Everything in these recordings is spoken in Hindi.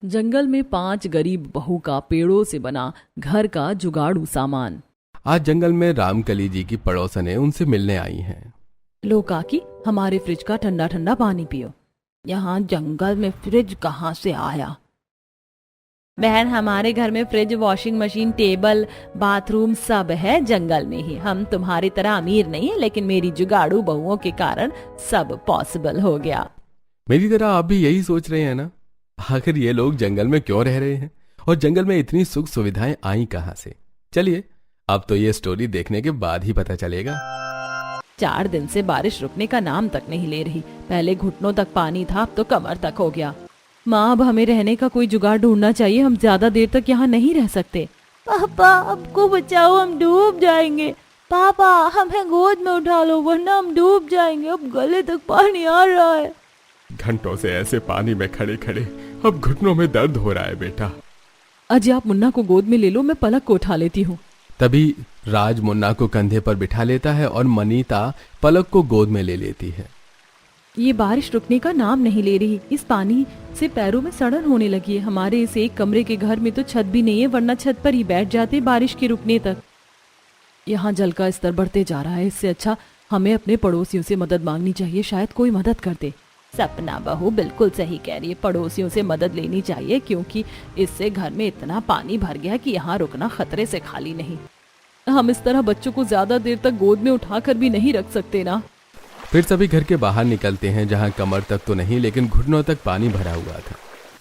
जंगल में 5 गरीब बहू का पेड़ों से बना घर का जुगाड़ू सामान। आज जंगल में रामकली जी की पड़ोसनें उनसे मिलने आई हैं। लो काकी, हमारे फ्रिज का ठंडा ठंडा पानी पियो। यहाँ जंगल में फ्रिज कहाँ से आया? बहन, हमारे घर में fridge, washing machine, table, bathroom सब है जंगल में ही। हम तुम्हारी तरह अमीर नहीं है, लेकिन मेरी जुगाड़ू बहुओं के कारण सब पॉसिबल हो गया। मेरी तरह आप भी यही सोच रहे हैं ना? आखिर ये लोग जंगल में क्यों रह रहे हैं और जंगल में इतनी सुख सुविधाएं आई कहां से? चलिए, अब तो ये स्टोरी देखने के बाद ही पता चलेगा। 4 दिन से बारिश रुकने का नाम तक नहीं ले रही। पहले घुटनों तक पानी था, अब तो कमर तक हो गया। माँ, अब हमें रहने का कोई जुगाड़ ढूंढना चाहिए। हम ज्यादा देर तक यहाँ नहीं रह सकते। पापा, हमको बचाओ, हम डूब जाएंगे। पापा, हमें गोद में उठा लो, वरना हम डूब जाएंगे। अब गले तक पानी आ रहा है। घंटों से ऐसे पानी में खड़े खड़े अब घुटनों में दर्द हो रहा है बेटा। अजय, आप मुन्ना को गोद में ले लो, मैं पलक को उठा लेती हूँ। तभी राज मुन्ना को कंधे पर बिठा लेता है और मनीता पलक को गोद में ले लेती है। ये बारिश रुकने का नाम नहीं ले रही। इस पानी से पैरों में सड़न होने लगी है। हमारे इस एक कमरे के घर में तो छत भी नहीं है, वरना छत पर ही बैठ जाते बारिश के रुकने तक। यहाँ जल का स्तर बढ़ते जा रहा है। इससे अच्छा हमें अपने पड़ोसियों से मदद मांगनी चाहिए, शायद कोई मदद कर दे। सपना बहू बिल्कुल सही कह रही है, पड़ोसियों से मदद लेनी चाहिए, क्योंकि इससे घर में इतना पानी भर गया कि यहाँ रुकना खतरे से खाली नहीं। हम इस तरह बच्चों को ज्यादा देर तक गोद में उठाकर भी नहीं रख सकते ना। फिर सभी घर के बाहर निकलते हैं, जहाँ कमर तक तो नहीं, लेकिन घुटनों तक पानी भरा हुआ था।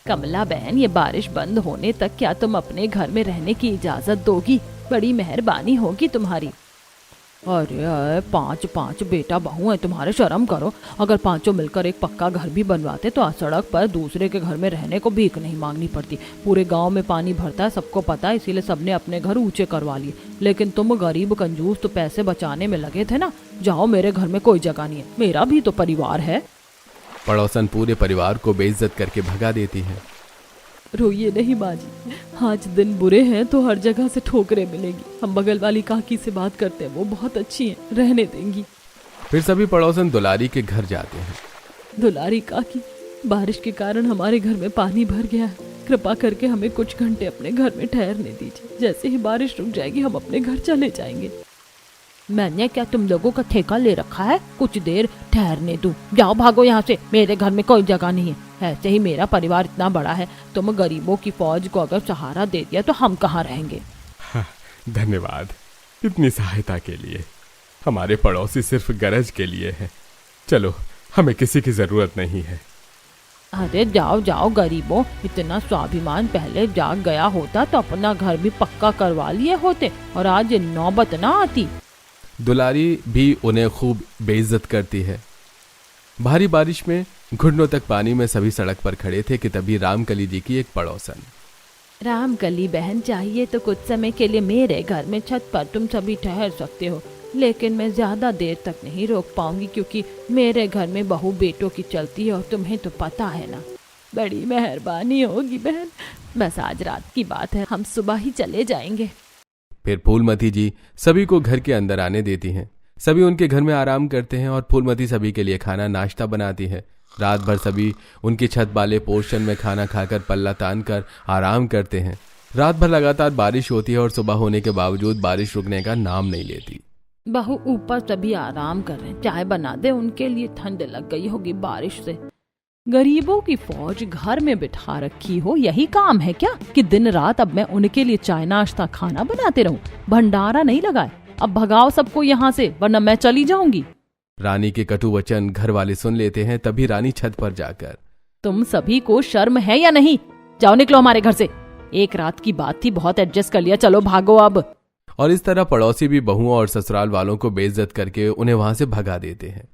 कमला बहन, ये बारिश बंद होने तक क्या तुम अपने घर में रहने की इजाजत दोगी? बड़ी मेहरबानी होगी तुम्हारी। अरे 5 बेटा बहू है तुम्हारे, शर्म करो। अगर 5 मिलकर एक पक्का घर भी बनवाते तो सड़क पर दूसरे के घर में रहने को भीख नहीं मांगनी पड़ती। पूरे गांव में पानी भरता है, सबको पता है, इसीलिए सबने अपने घर ऊंचे करवा लिए। लेकिन तुम गरीब कंजूस तो पैसे बचाने में लगे थे ना। जाओ, मेरे घर में कोई जगह नहीं है, मेरा भी तो परिवार है। पड़ोसन पूरे परिवार को बेइज्जत करके भगा देती है। रोइए नहीं बाजी, आज दिन बुरे हैं तो हर जगह से ठोकरें मिलेगी। हम बगल वाली काकी से बात करते हैं, वो बहुत अच्छी हैं, रहने देंगी। फिर सभी पड़ोसन दुलारी के घर जाते हैं। दुलारी काकी, बारिश के कारण हमारे घर में पानी भर गया है। कृपा करके हमें कुछ घंटे अपने घर में ठहरने दीजिए। जैसे ही बारिश रुक जाएगी हम अपने घर चले जाएंगे। मैंने क्या तुम लोगों का ठेका ले रखा है कुछ देर ठहरने दूं? जाओ, भागो यहाँ से, मेरे घर में कोई जगह नहीं है। ऐसे ही मेरा परिवार इतना बड़ा है, तुम गरीबों की फौज को अगर सहारा दे दिया तो हम कहाँ रहेंगे? धन्यवाद इतनी सहायता के लिए। हमारे पड़ोसी सिर्फ गरज के लिए है। चलो, हमें किसी की जरूरत नहीं है। अरे जाओ जाओ गरीबों, इतना स्वाभिमान पहले जाग गया होता तो अपना घर भी पक्का करवा लिए होते और आज नौबत ना आती। दुलारी भी उन्हें खूब बेइज्जत करती है। भारी बारिश में घुटनों तक पानी में सभी सड़क पर खड़े थे कि तभी रामकली जी की एक पड़ोसन। रामकली बहन, चाहिए तो कुछ समय के लिए मेरे घर में छत पर तुम सभी ठहर सकते हो, लेकिन मैं ज्यादा देर तक नहीं रोक पाऊंगी, क्योंकि मेरे घर में बहू बेटों की चलती है और तुम्हें तो पता है ना। बड़ी मेहरबानी होगी बहन, बस आज रात की बात है, हम सुबह ही चले जाएंगे। फिर फूलमती जी सभी को घर के अंदर आने देती हैं। सभी उनके घर में आराम करते हैं और फूलमती सभी के लिए खाना नाश्ता बनाती है। रात भर सभी उनकी छत वाले पोर्शन में खाना खाकर पल्ला तान कर आराम करते हैं। रात भर लगातार बारिश होती है और सुबह होने के बावजूद बारिश रुकने का नाम नहीं लेती। बहू, ऊपर सभी आराम कर रहे हैं, चाय बना दे, उनके लिए ठंड लग गई होगी बारिश से। गरीबों की फौज घर में बिठा रखी हो, यही काम है क्या कि दिन रात अब मैं उनके लिए चाय नाश्ता खाना बनाते रहूं? भंडारा नहीं लगाए? अब भगाओ सबको यहाँ से, वरना मैं चली जाऊंगी। रानी के कटु वचन घर वाले सुन लेते हैं। तभी रानी छत पर जाकर, तुम सभी को शर्म है या नहीं? जाओ, निकलो हमारे घर से। एक रात की बात थी, बहुत एडजस्ट कर लिया, चलो भागो अब। और इस तरह पड़ोसी भी बहुओं और ससुराल वालों को बेइज्जत करके उन्हें वहां से भगा देते हैं।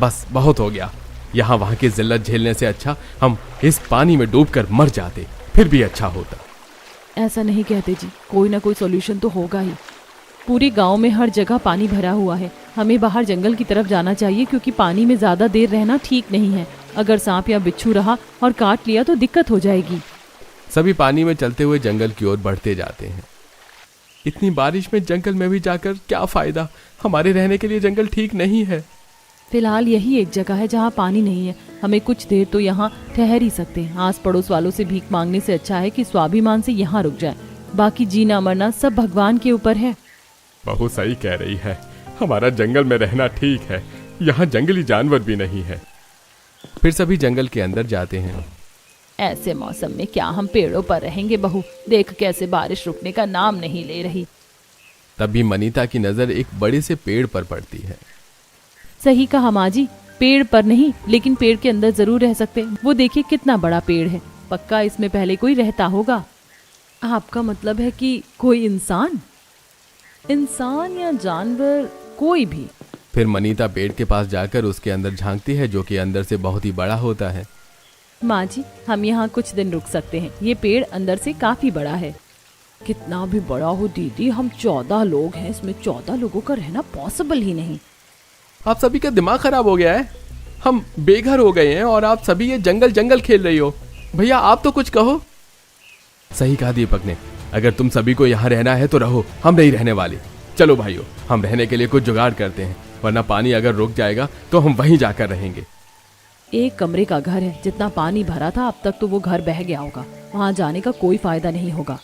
बस बहुत हो गया, यहाँ वहां की जिल्लत झेलने से अच्छा हम इस पानी में डूबकर मर जाते, फिर भी अच्छा होता। ऐसा नहीं कहते जी, कोई ना कोई सॉल्यूशन तो होगा ही। पूरे गांव में हर जगह पानी भरा हुआ है। हमें बाहर जंगल की तरफ जाना चाहिए, क्योंकि पानी में ज्यादा देर रहना ठीक नहीं है। अगर सांप या बिच्छू रहा और काट लिया तो दिक्कत हो जाएगी। सभी पानी में चलते हुए जंगल की ओर बढ़ते जाते हैं। इतनी बारिश में जंगल में भी जाकर क्या फायदा? हमारे रहने के लिए जंगल ठीक नहीं है। फिलहाल यही एक जगह है जहाँ पानी नहीं है, हमें कुछ देर तो यहाँ ठहर ही सकते हैं। आस पड़ोस वालों से भीख मांगने से अच्छा है कि स्वाभिमान से यहाँ रुक जाए। बाकी जीना मरना सब भगवान के ऊपर है। बहू सही कह रही है, हमारा जंगल में रहना ठीक है, यहाँ जंगली जानवर भी नहीं है। फिर सभी जंगल के अंदर जाते हैं। ऐसे मौसम में क्या हम पेड़ों पर रहेंगे बहू? देख कैसे बारिश रुकने का नाम नहीं ले रही। तभी मनीता की नजर एक बड़े से पेड़ पर पड़ती है। सही कहा माँ जी, पेड़ पर नहीं लेकिन पेड़ के अंदर जरूर रह सकते हैं। वो देखिए कितना बड़ा पेड़ है, पक्का इसमें पहले कोई रहता होगा। आपका मतलब है कि कोई इंसान या जानवर, कोई भी? फिर मनीता पेड़ के पास जाकर उसके अंदर झांकती है, जो कि अंदर से बहुत ही बड़ा होता है। माँ जी, हम यहाँ कुछ दिन रुक सकते हैं, ये पेड़ अंदर से काफी बड़ा है। कितना भी बड़ा हो दीदी, हम 14 लोग हैं, इसमें 14 लोगों का रहना पॉसिबल ही नहीं। आप सभी का दिमाग खराब हो गया है, हम बेघर हो गए हैं और आप सभी ये जंगल जंगल खेल रही हो। भैया आप तो कुछ कहो। सही कहा दीपक ने, अगर तुम सभी को यहाँ रहना है तो रहो, हम नहीं रहने वाले। चलो भाइयों, हम रहने के लिए कुछ जुगाड़ करते हैं, वरना पानी अगर रुक जाएगा तो हम वहीं जाकर रहेंगे। एक कमरे का घर है, जितना पानी भरा था अब तक तो वो घर बह गया होगा, वहाँ जाने का कोई फायदा नहीं होगा।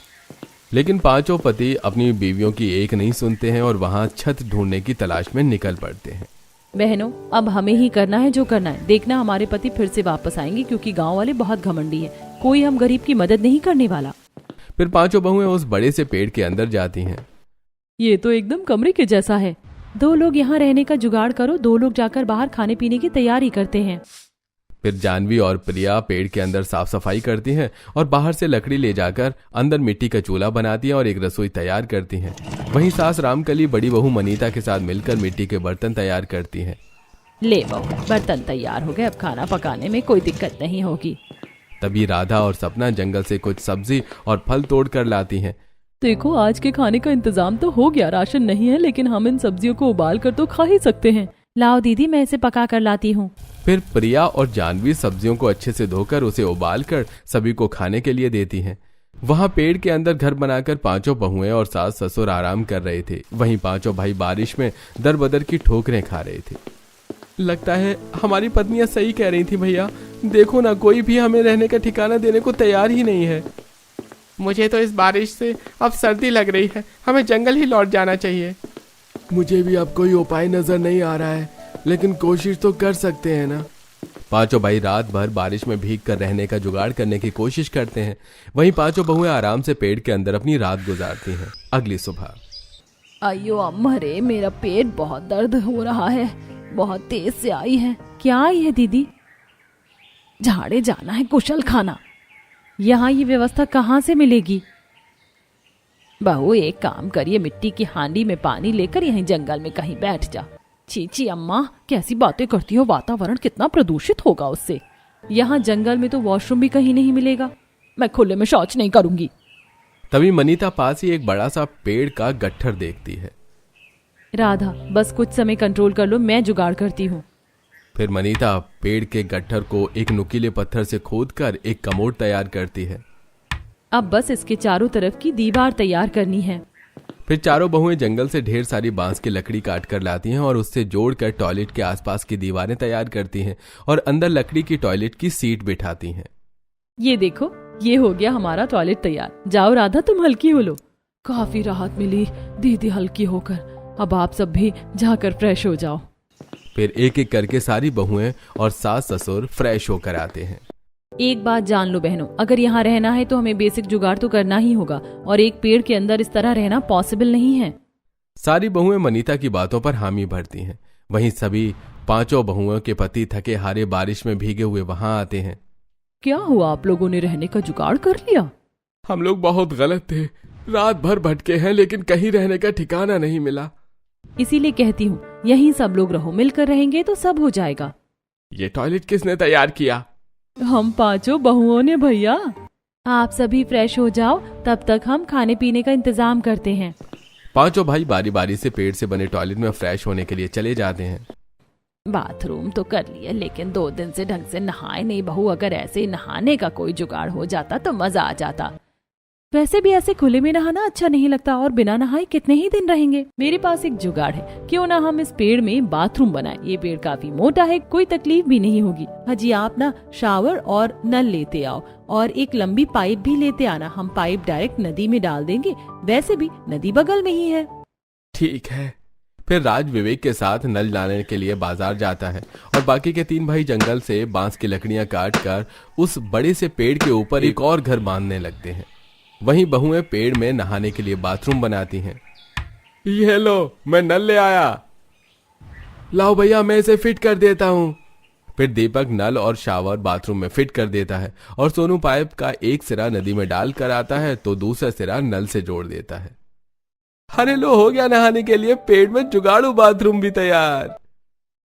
लेकिन पांचों पति अपनी बीवियों की एक नहीं सुनते हैं और वहाँ छत ढूंढने की तलाश में निकल पड़ते हैं। बहनों, अब हमें ही करना है जो करना है। देखना हमारे पति फिर से वापस आएंगे, क्योंकि गांव वाले बहुत घमंडी हैं, कोई हम गरीब की मदद नहीं करने वाला। फिर पांचों बहुएं उस बड़े से पेड़ के अंदर जाती हैं। ये तो एकदम कमरे के जैसा है। 2 लोग यहाँ रहने का जुगाड़ करो, 2 लोग जाकर बाहर खाने पीने की तैयारी करते हैं। फिर जानवी और प्रिया पेड़ के अंदर साफ सफाई करती हैं और बाहर से लकड़ी ले जाकर अंदर मिट्टी का चूल्हा बनाती हैं और एक रसोई तैयार करती हैं। वहीं सास रामकली बड़ी बहू मनीता के साथ मिलकर मिट्टी के बर्तन तैयार करती हैं। ले बहू, बर्तन तैयार हो गए, अब खाना पकाने में कोई दिक्कत नहीं होगी। तभी राधा और सपना जंगल से कुछ सब्जी और फल तोड़ कर लाती हैं। देखो, आज के खाने का इंतजाम तो हो गया, राशन नहीं है लेकिन हम इन सब्जियों को उबाल कर तो खा ही सकते हैं। लाओ दीदी, मैं इसे पका कर लाती हूँ। फिर प्रिया और जानवी सब्जियों को अच्छे से धोकर उसे उबाल कर सभी को खाने के लिए देती हैं। वहाँ पेड़ के अंदर घर बनाकर पांचों बहुएं और सास ससुर आराम कर रहे थे। वहीं पांचों भाई बारिश में दर बदर की ठोकरें खा रहे थे। लगता है हमारी पत्नियां सही कह रही थी भैया, देखो ना, कोई भी हमें रहने का ठिकाना देने को तैयार ही नहीं है। मुझे तो इस बारिश से अब सर्दी लग रही है, हमें जंगल ही लौट जाना चाहिए। मुझे भी अब कोई उपाय नजर नहीं आ रहा है, लेकिन कोशिश तो कर सकते हैं ना। पांचों भाई रात भर बारिश में भीग कर रहने का जुगाड़ करने की कोशिश करते हैं। वहीं पांचों बहुएं आराम से पेड़ के अंदर अपनी रात गुजारती हैं। अगली सुबह, अयो अम्मा रे, मेरा पेट बहुत दर्द हो रहा है, बहुत तेज से आई है। क्या आई है दीदी? झाड़े जाना है, कुशल खाना। यहाँ ये व्यवस्था कहाँ से मिलेगी? बहू एक काम करिए, मिट्टी की हांडी में पानी लेकर यहीं जंगल में कहीं बैठ जा। चीची अम्मा, कैसी बातें करती हो, वातावरण कितना प्रदूषित होगा उससे। यहाँ जंगल में तो वॉशरूम भी कहीं नहीं मिलेगा, मैं खुले में शौच नहीं करूंगी। तभी मनीता पास ही एक बड़ा सा पेड़ का गट्ठर देखती है। राधा, बस कुछ समय कंट्रोल कर लो, मैं जुगाड़ करती हूँ। फिर मनीता पेड़ के गट्ठर को एक नुकीले पत्थर से खोदकर एक कमोड तैयार करती है। अब बस इसके चारों तरफ की दीवार तैयार करनी है। फिर चारों बहुएं जंगल से ढेर सारी बांस की लकड़ी काट कर लाती हैं और उससे जोड़कर टॉयलेट के आसपास की दीवारें तैयार करती हैं और अंदर लकड़ी की टॉयलेट की सीट बिठाती हैं। ये देखो, ये हो गया हमारा टॉयलेट तैयार। जाओ राधा, तुम हल्की हो लो। काफी राहत मिली दीदी हल्की होकर, अब आप सब भी जाकर फ्रेश हो जाओ। फिर एक एक करके सारी बहुएं और सास ससुर फ्रेश होकर आते हैं। एक बात जान लो बहनों, अगर यहाँ रहना है तो हमें बेसिक जुगाड़ तो करना ही होगा, और एक पेड़ के अंदर इस तरह रहना पॉसिबल नहीं है। सारी बहुएं मनीता की बातों पर हामी भरती हैं। वहीं सभी पांचों बहुओं के पति थके हारे बारिश में भीगे हुए वहां आते हैं। क्या हुआ, आप लोगों ने रहने का जुगाड़ कर लिया? हम लोग बहुत गलत थे, रात भर भटके हैं लेकिन कहीं रहने का ठिकाना नहीं मिला। इसीलिए कहती हूँ यहीं सब लोग रहो, मिलकर रहेंगे तो सब हो जाएगा। ये टॉयलेट किसने तैयार किया? हम पांचों बहुओं ने भैया। आप सभी फ्रेश हो जाओ, तब तक हम खाने पीने का इंतजाम करते हैं। पांचों भाई बारी बारी से पेड़ से बने टॉयलेट में फ्रेश होने के लिए चले जाते हैं। बाथरूम तो कर लिया, लेकिन 2 दिन से ढंग से नहाए नहीं बहू। अगर ऐसे ही नहाने का कोई जुगाड़ हो जाता तो मजा आ जाता। वैसे भी ऐसे खुले में नहाना अच्छा नहीं लगता और बिना नहाए कितने ही दिन रहेंगे। मेरे पास एक जुगाड़ है, क्यों ना हम इस पेड़ में बाथरूम बनाएं। ये पेड़ काफी मोटा है, कोई तकलीफ भी नहीं होगी। हाजी आप ना शावर और नल लेते आओ और एक लंबी पाइप भी लेते आना। हम पाइप डायरेक्ट नदी में डाल देंगे, वैसे भी नदी बगल में ही है। ठीक है। फिर राज विवेक के साथ नल लाने के लिए बाजार जाता है और बाकी के 3 भाई जंगल से बांस की लकड़ियां काट कर उस बड़े से पेड़ के ऊपर एक और घर बांधने लगते हैं। वहीं बहुएं पेड़ में नहाने के लिए बाथरूम बनाती हैं। ये लो, मैं नल ले आया। लाओ भैया, मैं इसे फिट कर देता हूँ। फिर दीपक नल और शावर बाथरूम में फिट कर देता है और सोनू पाइप का एक सिरा नदी में डाल कर आता है तो दूसरा सिरा नल से जोड़ देता है। अरे लो, हो गया नहाने के लिए पेड़ में जुगाड़ू बाथरूम भी तैयार।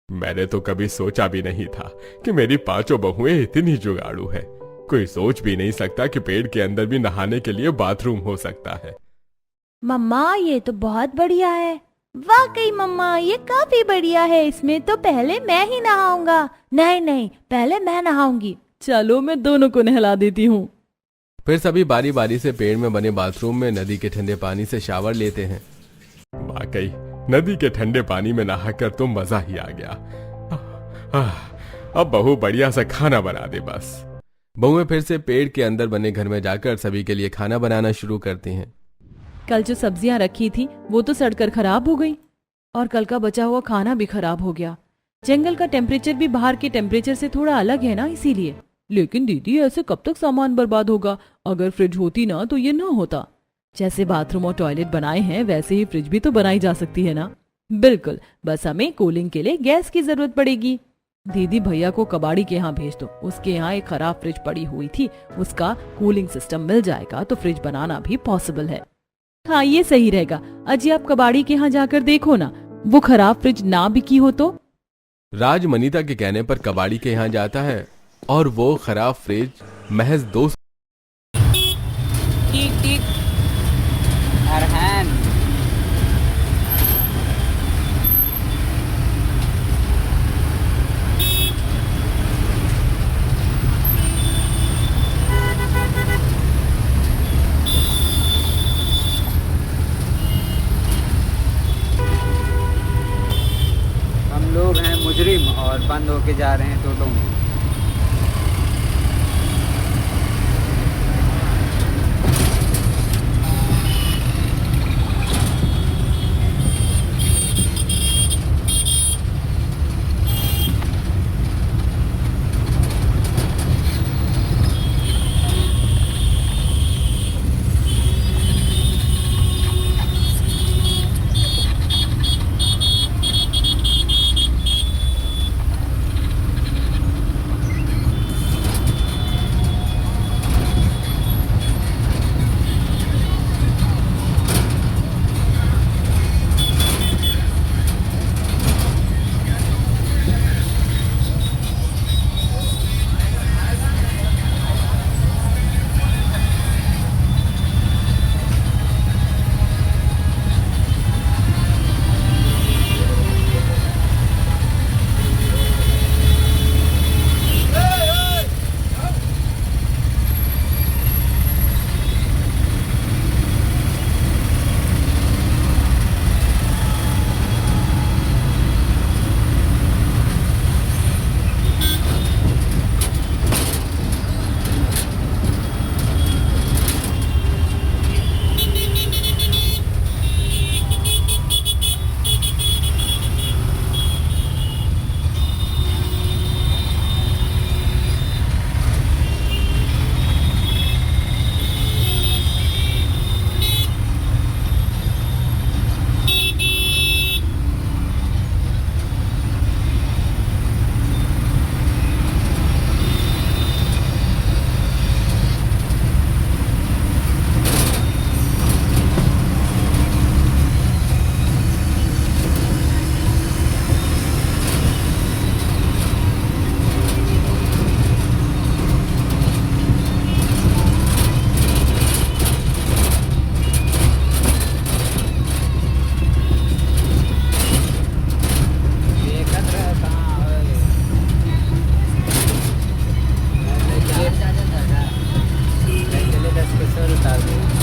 मैंने तो कभी सोचा भी नहीं था कि मेरी 5 बहुएं इतनी जुगाड़ू है। कोई सोच भी नहीं सकता कि पेड़ के अंदर भी नहाने के लिए बाथरूम हो सकता है। मम्मा ये तो बहुत बढ़िया है। वाकई मम्मा ये काफी बढ़िया है, इसमें तो पहले मैं ही नहाऊंगा। नहीं नहीं, पहले मैं नहाऊंगी। चलो मैं दोनों को नहला देती हूँ। फिर सभी बारी बारी से पेड़ में बने बाथरूम में नदी के ठंडे पानी से शावर लेते हैं। वाकई नदी के ठंडे पानी में नहाकर तो मजा ही आ गया। अब बहू बढ़िया सा खाना बना दे बस। बहुएं फिर से पेड़ के अंदर बने घर में जाकर सभी के लिए खाना बनाना शुरू करती हैं। कल जो सब्जियां रखी थी वो तो सड़कर खराब हो गई और कल का बचा हुआ खाना भी खराब हो गया। जंगल का टेम्परेचर भी बाहर के टेम्परेचर से थोड़ा अलग है ना, इसीलिए। लेकिन दीदी ऐसे कब तक सामान बर्बाद होगा? अगर फ्रिज होती ना तो ये ना होता। जैसे बाथरूम और टॉयलेट बनाए हैं वैसे ही फ्रिज भी तो बनाई जा सकती है ना। बिल्कुल, बस हमें कूलिंग के लिए गैस की जरूरत पड़ेगी। दीदी भैया को कबाड़ी के यहाँ भेज दो, उसके यहाँ एक खराब फ्रिज पड़ी हुई थी, उसका कूलिंग सिस्टम मिल जाएगा तो फ्रिज बनाना भी पॉसिबल है। हाँ ये सही रहेगा। अजी आप कबाड़ी के यहाँ जाकर देखो ना, वो खराब फ्रिज ना बिकी हो तो। राज मनीता के कहने पर कबाड़ी के यहाँ जाता है और वो खराब फ्रिज महज 2 टिक टिक अरहान। हम लोग हैं मुजरिम और बंद होके जा रहे हैं टोटो में। सर उतार दो।